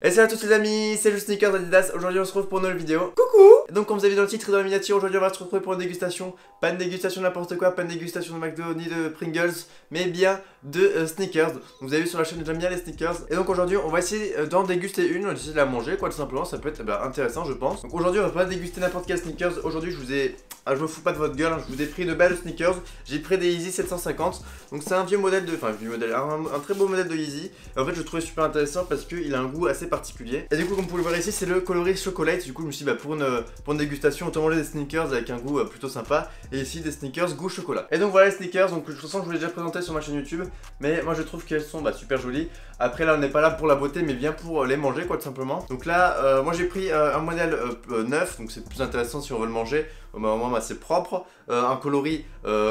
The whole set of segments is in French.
Et salut à tous les amis, c'est le Sneakers Adidas. Aujourd'hui on se retrouve pour une nouvelle vidéo. Coucou. Et donc comme vous avez vu dans le titre et dans la miniature, aujourd'hui on va se retrouver pour une dégustation. Pas une dégustation de n'importe quoi, pas une dégustation de McDo ni de Pringles, mais bien de sneakers. Donc, vous avez vu sur la chaîne, j'aime bien les sneakers. Et donc aujourd'hui on va essayer d'en déguster une, on va essayer de la manger quoi tout simplement, ça peut être intéressant je pense. Donc aujourd'hui on va pas déguster n'importe quel sneakers. Aujourd'hui je me fous pas de votre gueule, hein. Je vous ai pris de belles sneakers. J'ai pris des Yeezy 750. Donc c'est un vieux modèle de, enfin vieux modèle, un très beau modèle de Yeezy. Et en fait je le trouvais super intéressant parce qu'il a un goût assez particulier. Et du coup comme vous pouvez le voir ici c'est le coloris chocolate. Du coup je me suis dit pour une dégustation autant manger des sneakers avec un goût plutôt sympa. Et ici des sneakers goût chocolat. Et donc voilà les sneakers, donc de toute façon je vous l'ai déjà présenté sur ma chaîne YouTube. Mais moi je trouve qu'elles sont super jolies. Après là on n'est pas là pour la beauté mais bien pour les manger quoi tout simplement. Donc là moi j'ai pris un modèle neuf, donc c'est plus intéressant si on veut le manger. Au moment assez propre, un coloris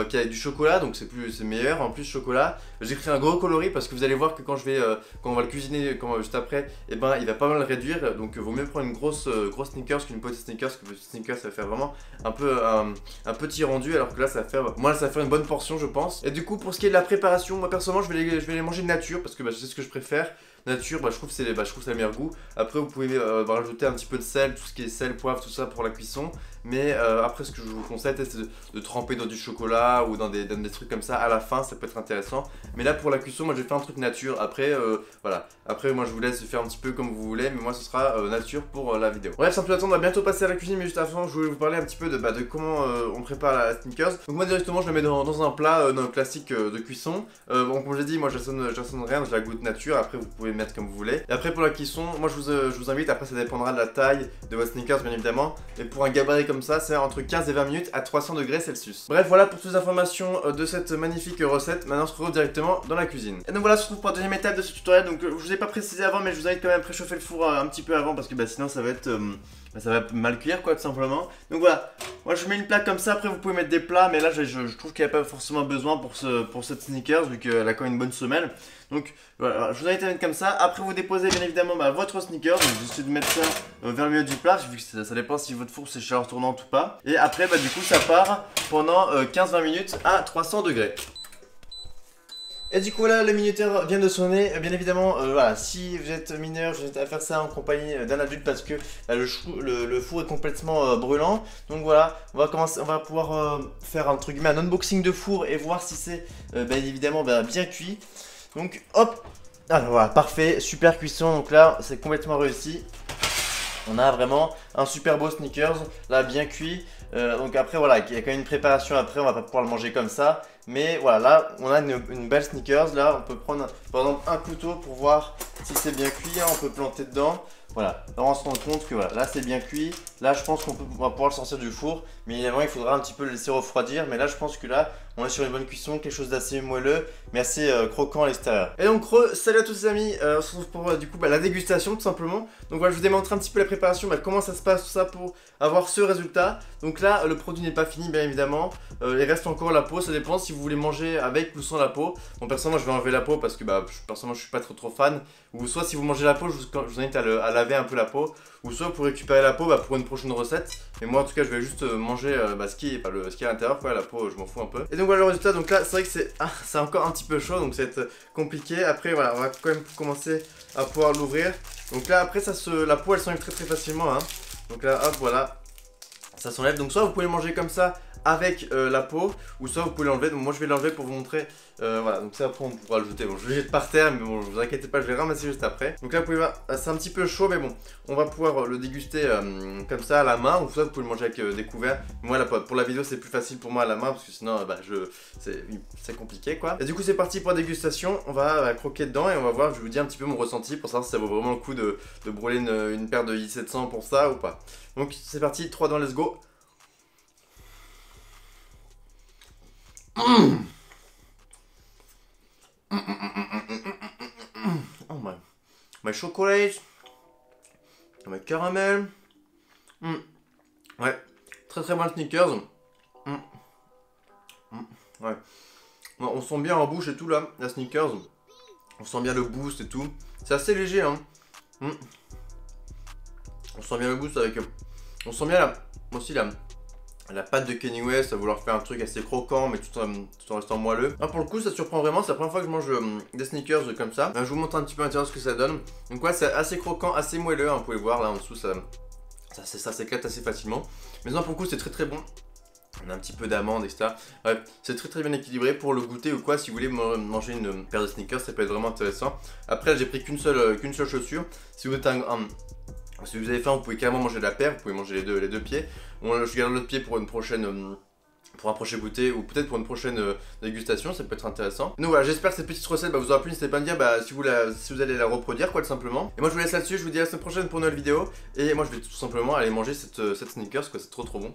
qui a du chocolat, donc c'est meilleur. En plus chocolat, j'ai pris un gros coloris parce que vous allez voir que quand on va le cuisiner juste après, et ben il va pas mal réduire. Donc vaut mieux prendre une grosse sneakers qu'une petite sneakers, parce que le sneakers ça va faire vraiment un petit rendu, alors que là ça va faire une bonne portion je pense. Et du coup pour ce qui est de la préparation, moi personnellement je vais les manger nature parce que c'est ce que je préfère. Nature, je trouve que c'est le meilleur goût. Après vous pouvez rajouter un petit peu de sel, tout ce qui est sel, poivre, tout ça pour la cuisson. Mais après ce que je vous conseille c'est de tremper dans du chocolat ou dans des trucs comme ça à la fin, ça peut être intéressant. Mais là pour la cuisson moi j'ai fait un truc nature. Après voilà, après moi je vous laisse faire un petit peu comme vous voulez, mais moi ce sera nature pour la vidéo. Bref sans plus attendre on va bientôt passer à la cuisine, mais juste avant je voulais vous parler un petit peu de comment on prépare la sneakers. Donc moi directement je la mets dans un plat classique de cuisson. Bon comme j'ai dit moi j'assaisonne rien, je la goûte nature, après vous pouvez mettre comme vous voulez. Et après pour la cuisson, moi je vous invite, après ça dépendra de la taille de votre sneakers bien évidemment, mais pour un gabarit comme ça, c'est entre 15 et 20 minutes à 300 degrés Celsius. Bref voilà pour toutes les informations de cette magnifique recette. Maintenant on se retrouve directement dans la cuisine. Et donc voilà, on se retrouve pour la deuxième étape de ce tutoriel. Donc je vous ai pas précisé avant, mais je vous invite quand même à préchauffer le four un petit peu avant parce que sinon ça va être ça va mal cuire quoi tout simplement. Donc voilà, moi je mets une plaque comme ça, après vous pouvez mettre des plats, mais là je trouve qu'il n'y a pas forcément besoin pour cette sneakers vu qu'elle a quand même une bonne semelle. Donc voilà, je vous invite à mettre comme ça. Après vous déposez bien évidemment votre sneaker. Donc j'essaie de mettre ça vers le milieu du plat, vu que ça dépend si votre four c'est chaleur tournante ou pas. Et après du coup ça part pendant 15-20 minutes à 300 degrés. Et du coup là le minuteur vient de sonner. Bien évidemment voilà, si vous êtes mineur, je vous invite à faire ça en compagnie d'un adulte parce que le four est complètement brûlant. Donc voilà, on va pouvoir faire entre guillemets un unboxing de four et voir si c'est bien évidemment bien cuit. Donc hop, alors voilà, parfait, super cuisson. Donc là c'est complètement réussi. On a vraiment un super beau sneakers, là bien cuit. Donc après voilà, il y a quand même une préparation après, on va pas pouvoir le manger comme ça. Mais voilà, là on a une belle sneakers. Là on peut prendre par exemple un couteau pour voir si c'est bien cuit, hein, on peut planter dedans. Voilà, là on se rend compte que voilà, là c'est bien cuit. Là je pense on va pouvoir le sortir du four. Mais évidemment il faudra un petit peu le laisser refroidir. Mais là je pense que là on est sur une bonne cuisson, quelque chose d'assez moelleux mais assez croquant à l'extérieur. Et donc salut à tous les amis, on se retrouve pour du coup la dégustation tout simplement. Donc voilà, je vous démontre un petit peu la préparation, comment ça se passe tout ça pour avoir ce résultat. Donc là le produit n'est pas fini bien évidemment, il reste encore la peau, ça dépend si vous voulez manger avec ou sans la peau. Bon personnellement je vais enlever la peau parce que personnellement je suis pas trop fan. Ou soit si vous mangez la peau, je vous invite à laver un peu la peau. Ou soit pour récupérer la peau pour une prochaine recette. Et moi en tout cas je vais juste manger ce qui est à l'intérieur quoi, la peau je m'en fous un peu. Et donc voilà le résultat, donc là c'est vrai que c'est encore un petit peu chaud, donc ça va être compliqué. Après voilà, on va quand même commencer à pouvoir l'ouvrir. Donc là après la peau elle s'enlève très facilement hein. Donc là hop voilà, ça s'enlève. Donc soit vous pouvez le manger comme ça avec la peau, ou soit vous pouvez l'enlever. Donc moi je vais l'enlever pour vous montrer. Voilà, donc ça après on pourra le jeter. Bon je le jette par terre, mais bon vous inquiétez pas, je vais ramasser juste après. Donc là vous pouvez voir, c'est un petit peu chaud, mais bon on va pouvoir le déguster comme ça à la main, ou soit vous pouvez le manger avec des couverts. Moi pour la vidéo c'est plus facile pour moi à la main, parce que sinon c'est compliqué quoi. Et du coup c'est parti pour la dégustation. On va croquer dedans et on va voir, je vous dis un petit peu mon ressenti pour savoir si ça vaut vraiment le coup de brûler une paire de i700 pour ça ou pas. Donc c'est parti, 3 dans let's go. Oh my chocolate, my caramel. Ouais, très bon sneakers. Ouais, on sent bien en bouche et tout là, la sneakers. On sent bien le boost et tout. C'est assez léger hein. On sent bien le boost avec. On sent bien aussi la pâte de Kanye West, à vouloir faire un truc assez croquant mais tout en restant moelleux. Ah, pour le coup ça surprend vraiment, c'est la première fois que je mange des sneakers comme ça. Je vous montre un petit peu à l'intérieur ce que ça donne. Donc ouais, c'est assez croquant, assez moelleux, hein, vous pouvez voir là en dessous ça s'éclate assez facilement. Mais non, pour le coup c'est très bon. On a un petit peu d'amande, etc. Ouais, c'est très bien équilibré pour le goûter ou quoi. Si vous voulez manger une paire de sneakers, ça peut être vraiment intéressant. Après j'ai pris qu'une seule chaussure. Si vous êtes si vous avez faim, vous pouvez carrément manger la paire, vous pouvez manger les deux pieds. Je garde l'autre pied pour une prochaine pour un prochain goûter ou peut-être pour une prochaine dégustation, ça peut être intéressant. Donc voilà, j'espère que cette petite recette vous aura plu. N'hésitez pas à me dire si vous allez la reproduire, quoi, tout simplement. Et moi je vous laisse là-dessus, je vous dis à la semaine prochaine pour une nouvelle vidéo. Et moi je vais tout simplement aller manger cette sneakers, quoi, c'est trop bon.